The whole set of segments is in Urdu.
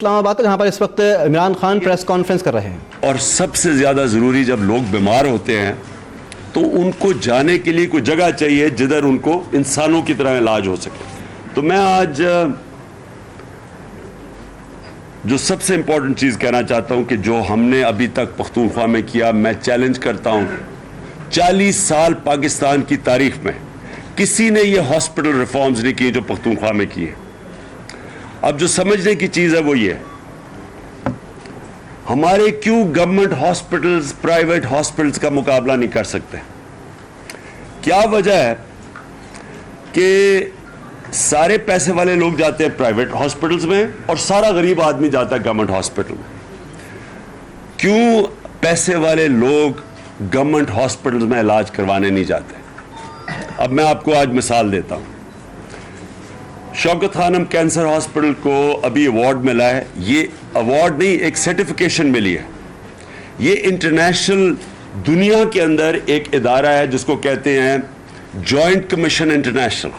اسلام آباد کا، جہاں پر اس وقت عمران خان پریس کانفرنس کر رہے ہیں. اور سب سے زیادہ ضروری جب لوگ بیمار ہوتے ہیں تو ان کو جانے کے لیے کوئی جگہ چاہیے جدھر ان کو انسانوں کی طرح علاج ہو سکے. تو میں آج جو سب سے امپورٹنٹ چیز کہنا چاہتا ہوں کہ جو ہم نے ابھی تک پختونخوا میں کیا، میں چیلنج کرتا ہوں 40 سال پاکستان کی تاریخ میں کسی نے یہ ہاسپٹل ریفارمز نہیں کی جو پختونخوا میں کی ہے. اب جو سمجھنے کی چیز ہے وہ یہ ہے، ہمارے کیوں گورنمنٹ ہاسپٹلز پرائیویٹ ہاسپٹلز کا مقابلہ نہیں کر سکتے؟ کیا وجہ ہے کہ سارے پیسے والے لوگ جاتے ہیں پرائیویٹ ہاسپٹلز میں اور سارا غریب آدمی جاتا ہے گورنمنٹ ہاسپٹل میں؟ کیوں پیسے والے لوگ گورنمنٹ ہاسپٹلز میں علاج کروانے نہیں جاتے؟ اب میں آپ کو آج مثال دیتا ہوں. شوکت خانم کینسر ہاسپٹل کو ابھی ایوارڈ ملا ہے. یہ ایوارڈ نہیں، ایک سرٹیفکیشن ملی ہے. یہ انٹرنیشنل دنیا کے اندر ایک ادارہ ہے جس کو کہتے ہیں جوائنٹ کمیشن انٹرنیشنل.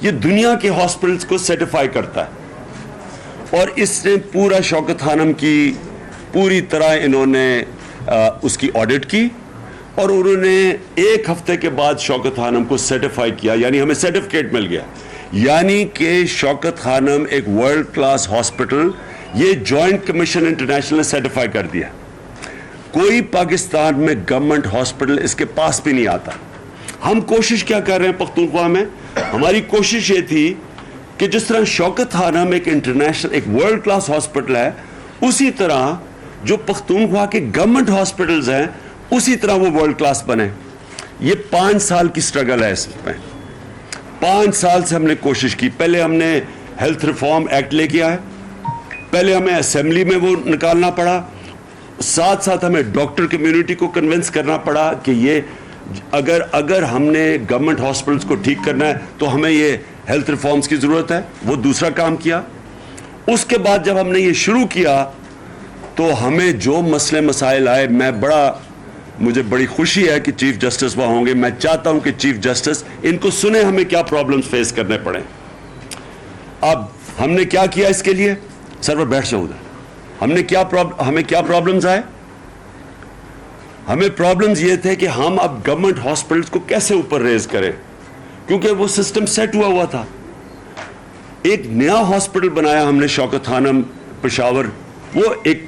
یہ دنیا کے ہاسپٹلز کو سرٹیفائی کرتا ہے اور اس نے پورا شوکت خانم کی پوری طرح انہوں نے اس کی آڈٹ کی اور انہوں نے ایک ہفتے کے بعد شوکت خانم کو سرٹیفائی کیا، یعنی ہمیں سرٹیفکیٹ مل گیا، یعنی کہ شوکت خانم ایک ورلڈ کلاس ہاسپٹل یہ جوائنٹ کمیشن انٹرنیشنل نے سرٹیفائی کر دیا. کوئی پاکستان میں گورنمنٹ ہاسپٹل اس کے پاس بھی نہیں آتا. ہم کوشش کیا کر رہے ہیں پختونخوا میں؟ ہماری کوشش یہ تھی کہ جس طرح شوکت خانم ایک انٹرنیشنل ایک ورلڈ کلاس ہاسپٹل ہے، اسی طرح جو پختونخوا کے گورنمنٹ ہاسپٹلز ہیں اسی طرح وہ ورلڈ کلاس بنے. یہ 5 سال کی سٹرگل ہے. اس میں 5 سال سے ہم نے کوشش کی. پہلے ہم نے ہیلتھ ریفارم ایکٹ لے کے آئے، پہلے ہمیں اسمبلی میں وہ نکالنا پڑا، ساتھ ساتھ ہمیں ڈاکٹر کمیونٹی کو کنونس کرنا پڑا کہ یہ اگر ہم نے گورنمنٹ ہاسپٹلز کو ٹھیک کرنا ہے تو ہمیں یہ ہیلتھ ریفارمز کی ضرورت ہے. وہ دوسرا کام کیا. اس کے بعد جب ہم نے یہ شروع کیا تو ہمیں جو مسئلے مسائل آئے، مجھے بڑی خوشی ہے کہ چیف جسٹس وہاں ہوں گے. میں چاہتا ہوں کہ چیف جسٹس ان کو سنیں ہمیں کیا پرابلمز فیس کرنے پڑیں. اب ہم نے کیا کیا اس کے لیے؟ سر بیٹھ جاؤ ادھر. ہمیں کیا پرابلمز آئے؟ ہمیں پرابلمز یہ تھے کہ ہم اب گورنمنٹ ہاسپٹلز کو کیسے اوپر ریز کریں، کیونکہ وہ سسٹم سیٹ ہوا تھا. ایک نیا ہاسپٹل بنایا ہم نے شوکت خانم پشاور. وہ ایک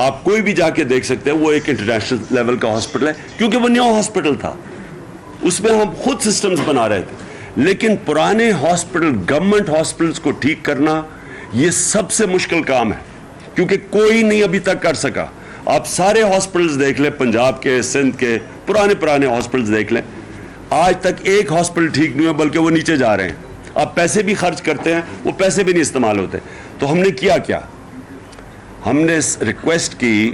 آپ کوئی بھی جا کے دیکھ سکتے ہیں، وہ ایک انٹرنیشنل لیول کا ہاسپٹل ہے کیونکہ وہ نیا ہاسپٹل تھا. اس میں ہم خود سسٹمز بنا رہے تھے. لیکن پرانے ہاسپٹل گورنمنٹ ہاسپٹلز کو ٹھیک کرنا یہ سب سے مشکل کام ہے کیونکہ کوئی نہیں ابھی تک کر سکا. آپ سارے ہاسپٹلز دیکھ لیں، پنجاب کے، سندھ کے پرانے ہاسپٹلز دیکھ لیں، آج تک ایک ہاسپٹل ٹھیک نہیں ہے بلکہ وہ نیچے جا رہے ہیں. آپ پیسے بھی خرچ کرتے ہیں، وہ پیسے بھی نہیں استعمال ہوتے. تو ہم نے کیا ہم نے ریکویسٹ کی.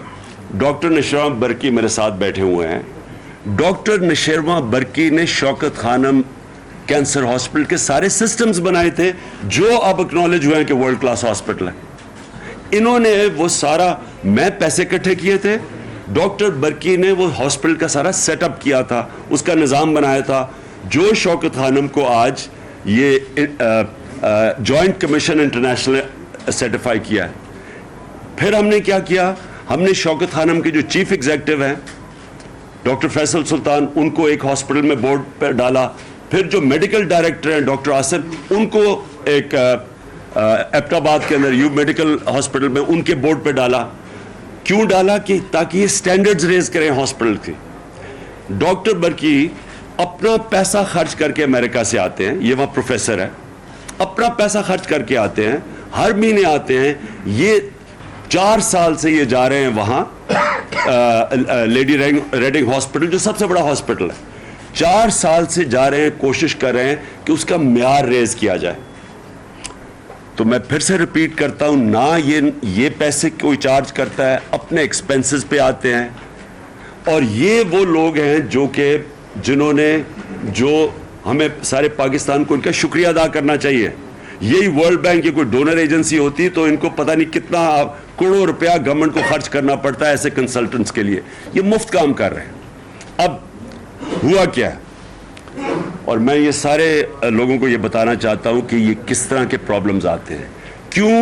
ڈاکٹر نشیرواں برکی میرے ساتھ بیٹھے ہوئے ہیں. ڈاکٹر نشیرواں برکی نے شوکت خانم کینسر ہاسپٹل کے سارے سسٹمز بنائے تھے جو اب اکنالج ہوئے ہیں کہ ورلڈ کلاس ہاسپٹل ہے. انہوں نے وہ سارا، میں پیسے اکٹھے کیے تھے، ڈاکٹر برکی نے وہ ہاسپٹل کا سارا سیٹ اپ کیا تھا، اس کا نظام بنایا تھا جو شوکت خانم کو آج یہ جوائنٹ کمیشن انٹرنیشنل سرٹیفائی کیا ہے. پھر ہم نے کیا ہم نے شوکت خانم کے جو چیف ایگزیکٹو ہیں ڈاکٹر فیصل سلطان، ان کو ایک ہاسپٹل میں بورڈ پر ڈالا. پھر جو میڈیکل ڈائریکٹر ہیں ڈاکٹر آصف، ان کو ایک ایبٹ آباد کے اندر یو میڈیکل ہاسپٹل میں ان کے بورڈ پہ ڈالا. کیوں ڈالا؟ کہ تاکہ یہ سٹینڈرڈز ریز کریں ہاسپٹل کی. ڈاکٹر برکی اپنا پیسہ خرچ کر کے امریکہ سے آتے ہیں، یہ وہاں پروفیسر ہے، اپنا پیسہ خرچ کر کے آتے ہیں، ہر مہینے آتے ہیں. یہ 4 سال سے یہ جا رہے ہیں وہاں لیڈی ریڈنگ ہاسپٹل جو سب سے بڑا ہاسپٹل ہے. 4 سال سے جا رہے ہیں، کوشش کر رہے ہیں کہ اس کا معیار ریز کیا جائے. تو میں پھر سے ریپیٹ کرتا ہوں، نہ یہ پیسے کوئی چارج کرتا ہے، اپنے ایکسپینسز پہ آتے ہیں. اور یہ وہ لوگ ہیں جنہوں نے ہمیں سارے پاکستان کو ان کا شکریہ ادا کرنا چاہیے. یہی ورلڈ بینک کی کوئی ڈونر ایجنسی ہوتی تو ان کو پتہ نہیں کتنا کروڑوں روپیہ گورنمنٹ کو خرچ کرنا پڑتا ہے ایسے کنسلٹنٹس کے لیے. یہ مفت کام کر رہے ہیں. اب ہوا کیا ہے؟ اور میں یہ سارے لوگوں کو یہ بتانا چاہتا ہوں کہ یہ کس طرح کے پرابلمز آتے ہیں. کیوں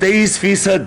23%.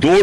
2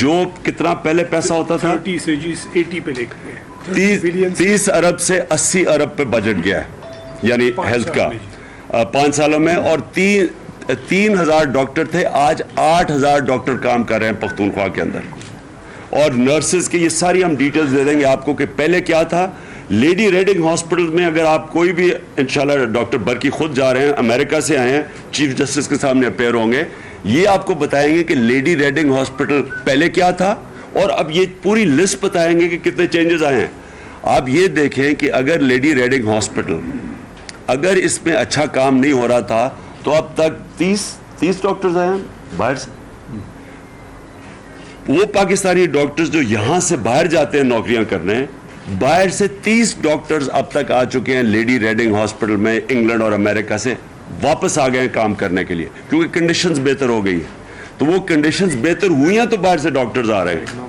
جو کتنا پہلے پیسہ ہوتا تھا 30 سے 80 پہ لے گئے 30 ارب سے 80 ارب پہ بجٹ گیا ہے یعنی ہیلتھ کا 5 سالوں میں, اور 3,000 ڈاکٹر تھے, آج 8,000 ڈاکٹر کام کر رہے ہیں پختونخوا کے اندر. اور نرسز کے یہ ساری ہم ڈیٹیلز دے دیں گے آپ کو کہ پہلے کیا تھا. لیڈی ریڈنگ ہاسپٹل میں اگر آپ کوئی بھی, انشاءاللہ ڈاکٹر برکی خود جا رہے ہیں, امریکہ سے آئے ہیں, چیف جسٹس کے سامنے اپیئر ہوں گے, یہ آپ کو بتائیں گے کہ لیڈی ریڈنگ ہاسپٹل پہلے کیا تھا, اور اب یہ پوری لسٹ بتائیں گے کہ کتنے چینجز آئے ہیں. آپ یہ دیکھیں کہ اگر لیڈی ریڈنگ ہاسپٹل اگر اس میں اچھا کام نہیں ہو رہا تھا تو اب تک 30 ڈاکٹرز آئے ہیں باہر سے. وہ پاکستانی ڈاکٹرز جو یہاں سے باہر جاتے ہیں نوکریاں کرنے, باہر سے 30 ڈاکٹرز اب تک آ چکے ہیں لیڈی ریڈنگ ہاسپٹل میں, انگلینڈ اور امریکہ سے واپس آ گئے ہیں کام کرنے کے لیے, کیونکہ کنڈیشنز بہتر ہو گئی ہیں. تو وہ کنڈیشنز بہتر ہوئی ہیں تو باہر سے ڈاکٹرز آ رہے ہیں.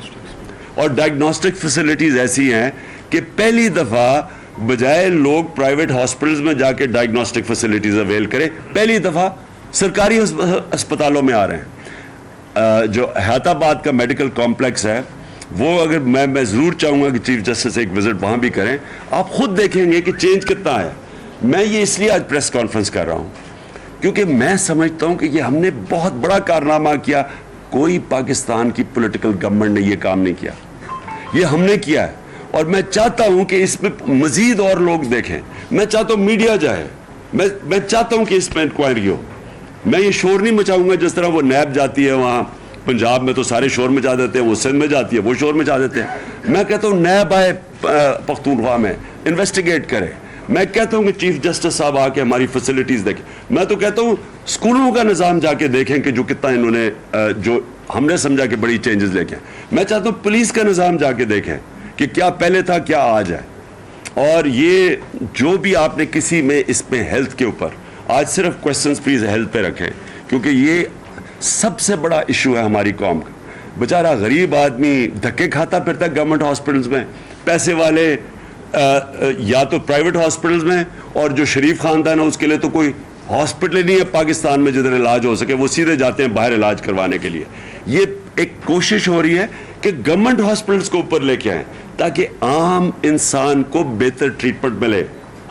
اور ڈائگنوسٹک فیسلٹیز ایسی ہیں کہ پہلی دفعہ بجائے لوگ پرائیویٹ ہاسپٹلز میں جا کے ڈائگنوسٹک فیسلٹیز اویل کریں, پہلی دفعہ سرکاری اسپتالوں میں آ رہے ہیں. جو حیات آباد کا میڈیکل کمپلیکس ہے وہ, اگر میں ضرور چاہوں گا کہ چیف جسٹس ایک وزٹ وہاں بھی کریں, آپ خود دیکھیں گے کہ چینج کتنا ہے. میں یہ اس لیے آج پریس کانفرنس کر رہا ہوں کیونکہ میں سمجھتا ہوں کہ یہ ہم نے بہت بڑا کارنامہ کیا. کوئی پاکستان کی پولیٹیکل گورنمنٹ نے یہ کام نہیں کیا, یہ ہم نے کیا ہے. اور میں چاہتا ہوں کہ اس میں مزید اور لوگ دیکھیں, میں چاہتا ہوں میڈیا جائے, میں چاہتا ہوں کہ اس پہ انکوائری ہو. میں یہ شور نہیں مچاؤں گا جس طرح وہ نیب جاتی ہے وہاں پنجاب میں تو سارے شور مچا دیتے ہیں, وہ سندھ میں جاتی ہے وہ شور مچا دیتے ہیں. میں کہتا ہوں نیب آئے پختونخوا میں, انویسٹیگیٹ کرے. میں کہتا ہوں کہ چیف جسٹس صاحب آ کے ہماری فیسلٹیز دیکھیں. میں تو کہتا ہوں اسکولوں کا نظام جا کے دیکھیں کہ جو کتنا انہوں نے, جو ہم نے سمجھا کہ بڑی چینجز لے کے. میں چاہتا ہوں پولیس کا نظام جا کے دیکھیں کہ کیا پہلے تھا کیا آج ہے. اور یہ جو بھی آپ نے کسی میں اس میں ہیلتھ کے اوپر, آج صرف کوشچنز پلیز ہیلتھ پہ رکھیں کیونکہ یہ سب سے بڑا ایشو ہے ہماری قوم کا. بیچارہ غریب آدمی دھکے کھاتا پھرتا ہے گورنمنٹ ہاسپٹلز میں, پیسے والے یا تو پرائیویٹ ہاسپٹلز میں, اور جو شریف خاندان ہے اس کے لیے تو کوئی ہاسپٹل ہی نہیں ہے پاکستان میں جدھر علاج ہو سکے, وہ سیدھے جاتے ہیں باہر علاج کروانے کے لیے. یہ ایک کوشش ہو رہی ہے کہ گورنمنٹ ہاسپٹلز کو اوپر لے کے آئیں تاکہ عام انسان کو بہتر ٹریٹمنٹ ملے,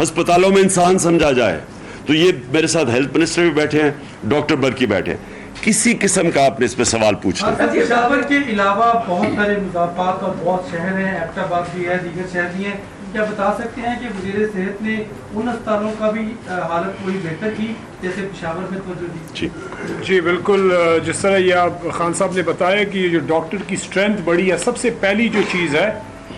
ہسپتالوں میں انسان سمجھا جائے. تو یہ میرے ساتھ ہیلتھ منسٹر بھی بیٹھے ہیں, ڈاکٹر برکی بیٹھے ہیں, کسی قسم کا آپ نے اس پہ سوال پوچھنا. پشاور کے علاوہ بہت سارے مضافات اور بہت شہر ہیں, ایبٹ آباد بھی ہے, دیگر شہر بھی ہیں. کیا بتا سکتے ہیں کہ وزیر صحت نے ان اسپتالوں کا بھی حالت کوئی بہتر کی جیسے پشاور میں توجہ دی؟ جی بالکل, جس طرح یہ آپ خان صاحب نے بتایا کہ یہ جو ڈاکٹر کی اسٹرینتھ بڑی ہے, سب سے پہلی جو چیز ہے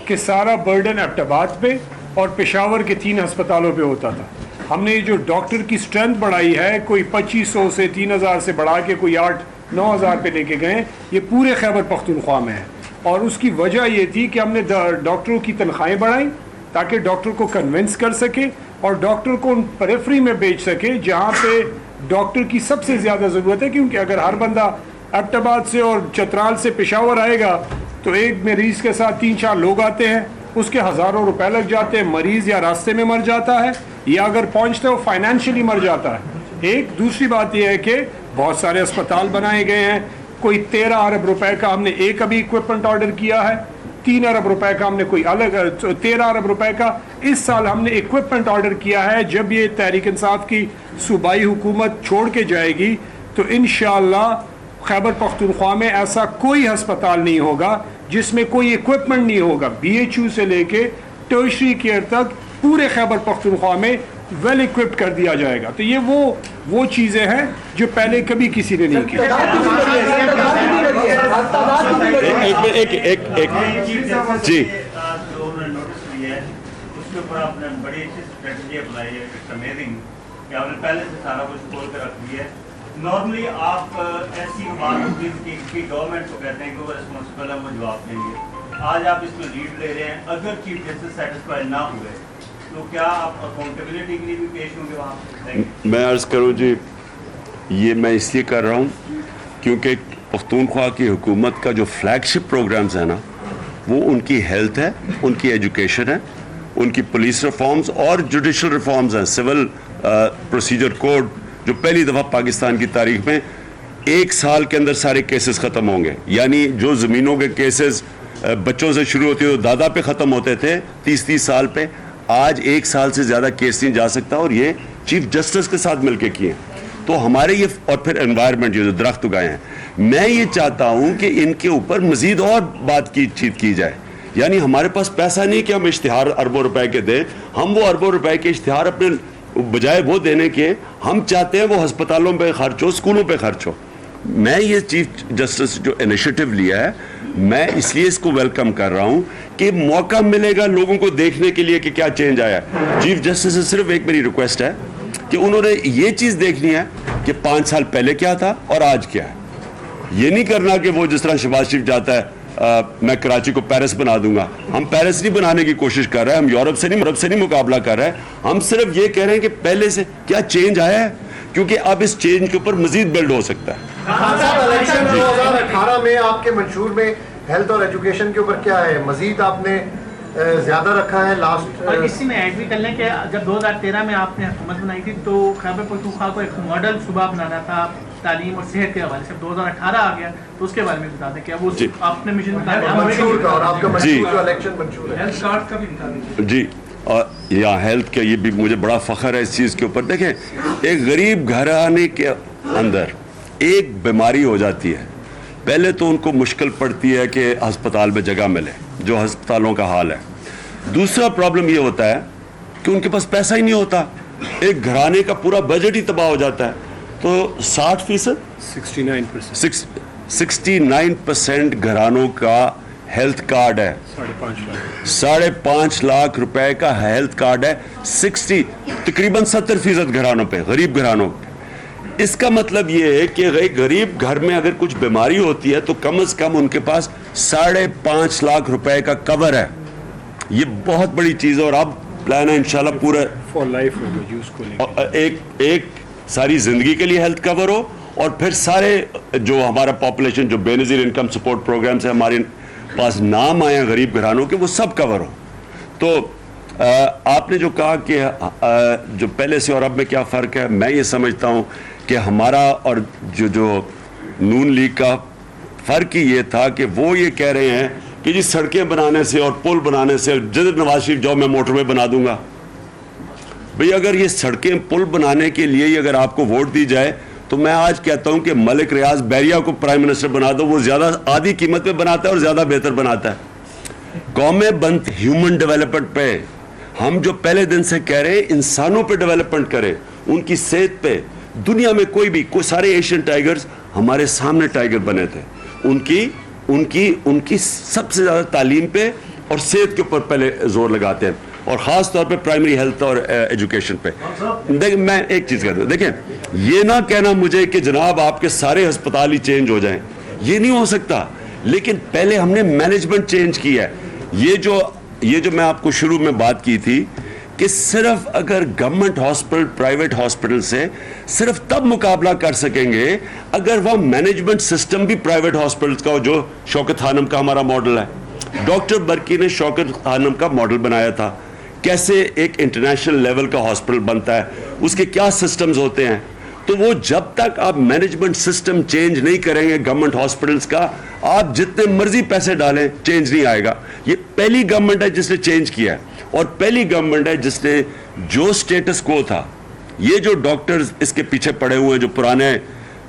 کہ سارا برڈن ایبٹ آباد پہ اور پشاور کے 3 ہسپتالوں پہ ہوتا تھا. ہم نے جو ڈاکٹر کی اسٹرینتھ بڑھائی ہے, کوئی 2500 سے 3000 سے بڑھا کے کوئی 8-9 پہ لے کے گئے, یہ پورے خیبر پختونخوا میں ہے. اور اس کی وجہ یہ تھی کہ ہم نے ڈاکٹروں کی تنخواہیں بڑھائیں تاکہ ڈاکٹر کو کنونس کر سکے اور ڈاکٹر کو ان پیریفری میں بیچ سکے جہاں پہ ڈاکٹر کی سب سے زیادہ ضرورت ہے. کیونکہ اگر ہر بندہ ایبٹ آباد سے اور چترال سے پشاور آئے گا تو ایک مریض کے ساتھ 3-4 لوگ آتے ہیں, اس کے ہزاروں روپے لگ جاتے ہیں, مریض یا راستے میں مر جاتا ہے یا اگر پہنچتے ہو فائنینشلی مر جاتا ہے. ایک دوسری بات یہ ہے کہ بہت سارے اسپتال بنائے گئے ہیں, کوئی 13 ارب روپے کا ہم نے ایک ابھی اکوپمنٹ آرڈر کیا ہے, 3 ارب روپے کا ہم نے کوئی الگ 13 ارب روپے کا اس سال ہم نے اکوپمنٹ آرڈر کیا ہے. جب یہ تحریک انصاف کی صوبائی حکومت چھوڑ کے جائے گی تو انشاءاللہ خیبر پختونخوا میں ایسا کوئی ہسپتال نہیں ہوگا جس میں کوئی اکوپمنٹ نہیں ہوگا. BHU سے لے کے ٹرشری کیئر تک پورے خیبر پختونخوا میں ویل اکوپڈ کر دیا جائے گا. تو یہ وہ چیزیں ہیں جو پہلے کبھی کسی نے نہیں کی. جی پہلے سے سارا کچھ کھول کے رکھ دیا ہے. نارملی آپ ایسی بات ہوتی ہے کہ گورنمنٹ کو کہتے ہیں کہ وہ ریسپانسبل ہے, وہ جواب دیں گے. آج آپ اس میں لیڈ لے رہے ہیں, اگر چیف جسٹس سیٹسفائی نہ ہوئے تو کیا آپ اکاؤنٹیبلٹی کے لیے بھی پیش ہوں گے وہاں؟ میں عرض کروں جی, یہ میں اس لیے کر رہا ہوں کیونکہ پختونخوا کی حکومت کا جو فلیگ شپ پروگرامز ہیں نا, وہ ان کی ہیلتھ ہے, ان کی ایجوکیشن ہے, ان کی پولیس ریفارمز اور جوڈیشل ریفارمز ہیں, سول پروسیجر کوڈ جو پہلی دفعہ پاکستان کی تاریخ میں 1 سال کے اندر سارے کیسز ختم ہوں گے. یعنی جو زمینوں کے کیسز بچوں سے شروع ہوتے ہوئے دادا پہ ختم ہوتے تھے 30 سال پہ, آج 1 سال سے زیادہ کیس نہیں جا سکتا, اور یہ چیف جسٹس کے ساتھ مل کے کیے. تو ہمارے یہ, اور پھر انوائرمنٹ جو درخت اگائے ہیں, میں یہ چاہتا ہوں کہ ان کے اوپر مزید اور بات کی جائے. یعنی ہمارے پاس پیسہ نہیں کہ ہم اشتہار اربوں روپے کے دیں, ہم وہ اربوں روپے کے اشتہار اپنے بجائے وہ دینے کے ہم چاہتے ہیں وہ ہسپتالوں پہ خرچ ہو, اسکولوں پہ خرچ ہو. میں یہ چیف جسٹس جو انیشیٹو لیا ہے, میں اس لیے اس کو ویلکم کر رہا ہوں کہ موقع ملے گا لوگوں کو دیکھنے کے لیے کہ کیا چینج آیا ہے. چیف جسٹس سے صرف ایک میری ریکویسٹ ہے کہ انہوں نے یہ چیز دیکھنی ہے کہ 5 سال پہلے کیا تھا اور آج کیا ہے. یہ نہیں کرنا کہ وہ جس طرح شہباز شریف جاتا ہے میں کراچی کو پیرس بنا دوں گا. ہم پیرس نہیں بنانے کی کوشش کر رہے ہیں, ہم یورپ سے نہیں مقابلہ کر رہے ہیں. ہم صرف یہ کہہ رہے ہیں کہ پہلے سے کیا چینج آیا ہے, کیونکہ اب اس چینج کے اوپر مزید بلڈ ہو سکتا ہے. الیکشن 2018 میں آپ کے منشور میں ہیلتھ اور ایجوکیشن کے اوپر کیا ہے, مزید آپ نے زیادہ رکھا ہے لاسٹ؟ اور اسی میں ایڈ بھی کر لیں کہ جب 2013 میں آپ نے حکومت بنائی تھی تو خیبر پختونخوا کو ایک ماڈل صوبہ بنانا تھا تعلیم اور صحت کے حوالے سے. 2018 آ گیا تو اس کے بارے میں بتا دیں کہ وہ آپ نے مشن منشور کا, اور آپ کا منشور جو الیکشن منشور ہے ہیلتھ کارڈ کا بھی بتا دیجیے. جی, اور یا ہیلتھ کا یہ بھی مجھے بڑا فخر ہے اس چیز کے اوپر. دیکھیں, ایک غریب گھرانے کے اندر ایک بیماری ہو جاتی ہے, پہلے تو ان کو مشکل پڑتی ہے کہ ہسپتال میں جگہ ملے, جو ہسپتالوں کا حال ہے. دوسرا پرابلم یہ ہوتا ہے کہ ان کے پاس پیسہ ہی نہیں ہوتا, ایک گھرانے کا پورا بجٹ ہی تباہ ہو جاتا ہے. تو 60% 69% گھرانوں کا ہیلتھ کارڈ ہے, 5.5 لاکھ روپے کا ہیلتھ کارڈ ہے, تقریباً 70% گھرانوں پہ, غریب گھرانوں پہ. اس کا مطلب یہ ہے کہ غریب گھر میں اگر کچھ بیماری ہوتی ہے تو کم از کم ان کے پاس 5.5 لاکھ روپے کا کور ہے. یہ بہت بڑی چیز ہے, اور اب پلان ہے انشاءاللہ پورا فار لائف ایک ساری زندگی کے لیے ہیلتھ کور ہو, اور پھر سارے جو ہمارا پاپولیشن جو بے نظیر انکم سپورٹ پروگرامز ہیں ہمارے پاس نام آئے ہیں غریب گھرانوں کے, وہ سب کور ہو. تو آپ نے جو کہا کہ جو پہلے سے اور اب میں کیا فرق ہے, میں یہ سمجھتا ہوں کہ ہمارا اور جو نون لیگ کا فرق ہی یہ تھا کہ وہ یہ کہہ رہے ہیں کہ جی سڑکیں بنانے سے اور پل بنانے سے, جدھر نواز شریف جاؤ میں موٹر وے بنا دوں گا. بھئی اگر یہ سڑکیں پل بنانے کے لیے ہی اگر آپ کو ووٹ دی جائے تو میں آج کہتا ہوں کہ ملک ریاض بحریہ کو پرائم منسٹر بنا دو, وہ زیادہ آدھی قیمت پہ بناتا ہے اور زیادہ بہتر بناتا ہے. قومیں بند ہیومن ڈیولپمنٹ پہ, ہم جو پہلے دن سے کہہ رہے ہیں انسانوں پہ ڈیولپمنٹ کریں, ان کی صحت پہ. دنیا میں کوئی سارے ایشین ٹائیگرز ہمارے سامنے ٹائیگر بنے تھے, ان کی سب سے زیادہ تعلیم پہ اور صحت کے اوپر پہلے زور لگاتے ہیں, اور خاص طور پہ پرائمری ہیلتھ اور ایجوکیشن پہ. دیکھیں میں ایک چیز کہتا ہوں, دیکھیں یہ نہ کہنا مجھے کہ جناب آپ کے سارے ہسپتال ہی چینج ہو جائیں, یہ نہیں ہو سکتا. لیکن پہلے ہم نے مینجمنٹ چینج کی ہے. یہ جو میں آپ کو شروع میں بات کی تھی کہ صرف اگر گورنمنٹ ہاسپٹل پرائیویٹ ہاسپٹل سے صرف تب مقابلہ کر سکیں گے اگر وہ مینجمنٹ سسٹم بھی پرائیویٹ ہاسپٹلس کا ہو, جو شوکت خانم کا ہمارا ماڈل ہے. ڈاکٹر برکی نے شوکت خانم کا ماڈل بنایا تھا, کیسے ایک انٹرنیشنل لیول کا ہاسپٹل بنتا ہے, اس کے کیا سسٹمز ہوتے ہیں. تو وہ جب تک آپ مینجمنٹ سسٹم چینج نہیں کریں گے گورنمنٹ ہاسپٹلس کا, آپ جتنے مرضی پیسے ڈالیں چینج نہیں آئے گا. یہ پہلی گورنمنٹ ہے جس نے چینج کیا ہے, اور پہلی گورنمنٹ ہے جس نے جو سٹیٹس کو تھا, یہ جو ڈاکٹرز اس کے پیچھے پڑے ہوئے ہیں جو پرانے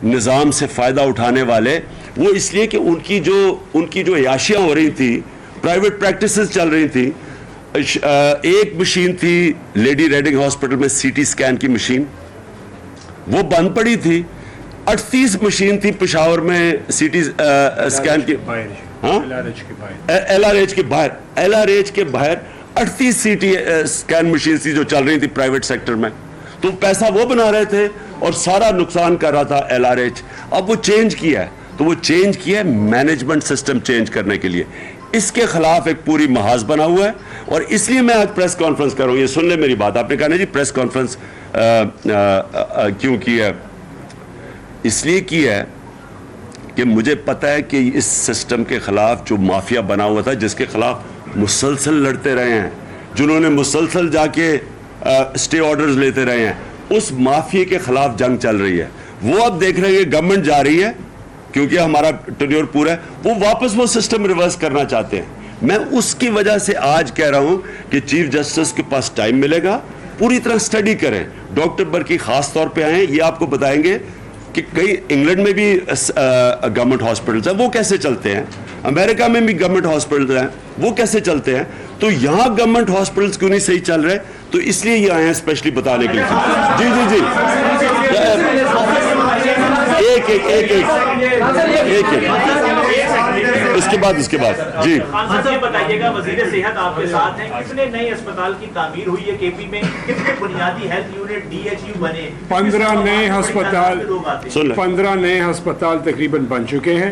نظام سے فائدہ اٹھانے والے, وہ اس لیے کہ ان کی جو عیاشیاں ہو رہی تھی, پرائیویٹ پریکٹسز چل رہی تھی. ایک مشین تھی لیڈی ریڈنگ ہاسپٹل میں سی ٹی اسکین کی مشین, وہ بند پڑی تھی. 38 مشین تھی پشاور میں سی ٹی اسکین کی, ایل آر ایچ کے باہر 38 سی ٹی اسکین مشین تھی جو چل رہی تھی پرائیویٹ سیکٹر میں. تو پیسہ وہ بنا رہے تھے اور سارا نقصان کر رہا تھا ایل آر ایچ. اب وہ چینج کیا ہے, تو وہ چینج کیا ہے مینجمنٹ سسٹم چینج کرنے کے لیے. اس کے خلاف ایک پوری محاذ بنا ہوا ہے, اور اس لیے میں آج پریس کانفرنس کر رہا ہوں. یہ سن لیں میری بات. آپ نے کہا نا جی پریس کانفرنس کیوں کی ہے؟ اس لیے کی ہے کہ مجھے پتا ہے کہ اس سسٹم کے خلاف جو مافیا بنا ہوا تھا, جس کے خلاف مسلسل لڑتے رہے ہیں, جنہوں نے مسلسل جا کے اسٹے آرڈرز لیتے رہے ہیں, اس مافیا کے خلاف جنگ چل رہی ہے. وہ اب دیکھ رہے ہیں کہ گورنمنٹ جا رہی ہے کیونکہ ہمارا ٹینیور پورا ہے, وہ واپس وہ سسٹم ریورس کرنا چاہتے ہیں. میں اس کی وجہ سے آج کہہ رہا ہوں کہ چیف جسٹس کے پاس ٹائم ملے گا, پوری طرح سٹڈی کریں. ڈاکٹر برکی خاص طور پہ آئیں, یہ آپ کو بتائیں گے کہ کئی انگلینڈ میں بھی گورنمنٹ ہاسپٹلز ہیں, وہ کیسے چلتے ہیں, امریکہ میں بھی گورنمنٹ ہاسپٹلز ہیں, وہ کیسے چلتے ہیں. تو یہاں گورنمنٹ ہاسپٹلز کیوں نہیں صحیح چل رہے, تو اس لیے یہ آئے ہیں اسپیشلی بتانے کے لیے. جی جی جی, ایک ایک ایک ایک ایک اس کے بعد جی خان صاحب یہ بتائیے گا, وزیر صحت آپ کے ساتھ ہیں, کتنے نئے اسپتال کی تعمیر ہوئی ہے کے پی میں, کتنے بنیادی health unit D H U بنے, 15 نئے ہسپتال تقریباً بن چکے ہیں,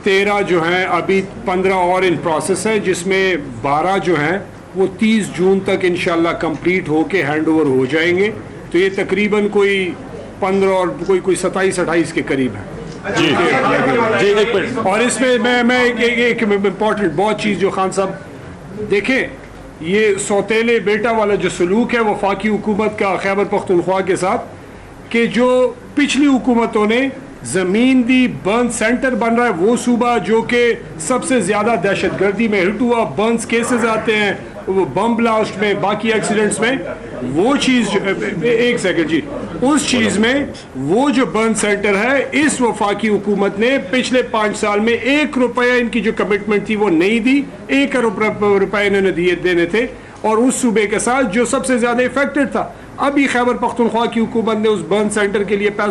13 جو ہیں ابھی 15 اور ان پروسیس ہے, جس میں 12 جو ہیں وہ 30 جون تک انشاءاللہ کمپلیٹ ہو کے ہینڈ اوور ہو جائیں گے. تو یہ تقریباً کوئی 15 اور کوئی 27-28 کے قریب ہے. اور اس میں میں ایک امپورٹنٹ بہت چیز جو خان صاحب دیکھیں, یہ سوتیلے بیٹا والا جو سلوک ہے وفاقی حکومت کا خیبر پختونخوا کے ساتھ, کہ جو پچھلی حکومتوں نے زمین دی, برن سینٹر بن رہا ہے وہ صوبہ جو کہ سب سے زیادہ دہشت گردی میں ہٹ ہوا, برنز کیسز آتے ہیں, وہ بم بلاسٹ میں, باقی ایکسیڈنٹس میں, وہ چیز ایک سیکنڈ جی, اس چیز میں وہ جو برن سینٹر ہے, اس وفاقی حکومت نے پچھلے 5 سال میں 1 روپیہ ان کی جو کمٹمنٹ تھی وہ نہیں دی, 1 کروڑ روپے انہوں نے دینے تھے, اور اس صوبے کے ساتھ جو سب سے زیادہ افیکٹڈ تھا. ابھی خیبر پختونخوا کی حکومت نے اس برن سینٹر کے لیے